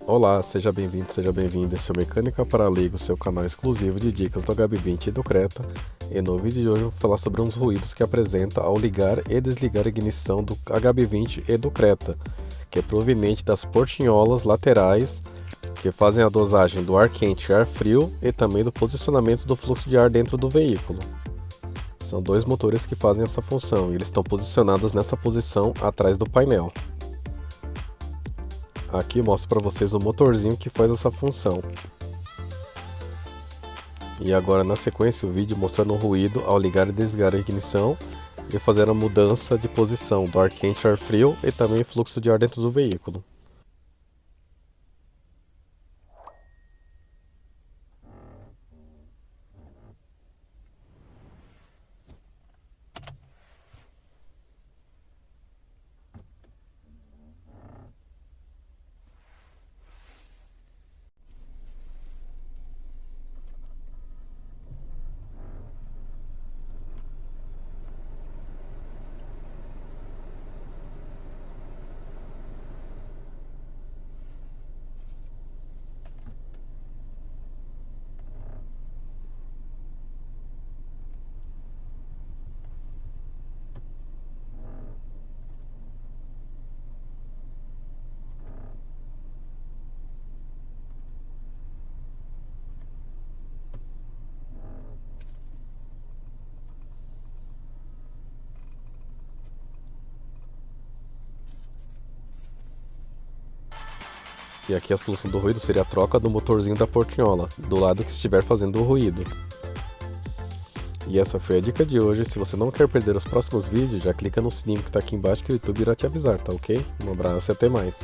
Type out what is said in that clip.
Olá, seja bem-vindo, seja bem-vinda. Esse é o Mecânica para Leigos, seu canal exclusivo de dicas do HB20 e do Creta. E no vídeo de hoje eu vou falar sobre uns ruídos que apresenta ao ligar e desligar a ignição do HB20 e do Creta, que é proveniente das portinholas laterais, que fazem a dosagem do ar quente e ar frio e também do posicionamento do fluxo de ar dentro do veículo. São dois motores que fazem essa função e eles estão posicionados nessa posição atrás do painel. Aqui eu mostro para vocês o motorzinho que faz essa função. E agora na sequência o vídeo mostrando o ruído ao ligar e desligar a ignição e fazer a mudança de posição do ar quente e ar frio e também fluxo de ar dentro do veículo. E aqui a solução do ruído seria a troca do motorzinho da portinhola, do lado que estiver fazendo o ruído. E essa foi a dica de hoje. Se você não quer perder os próximos vídeos, já clica no sininho que está aqui embaixo que o YouTube irá te avisar, tá ok? Um abraço e até mais.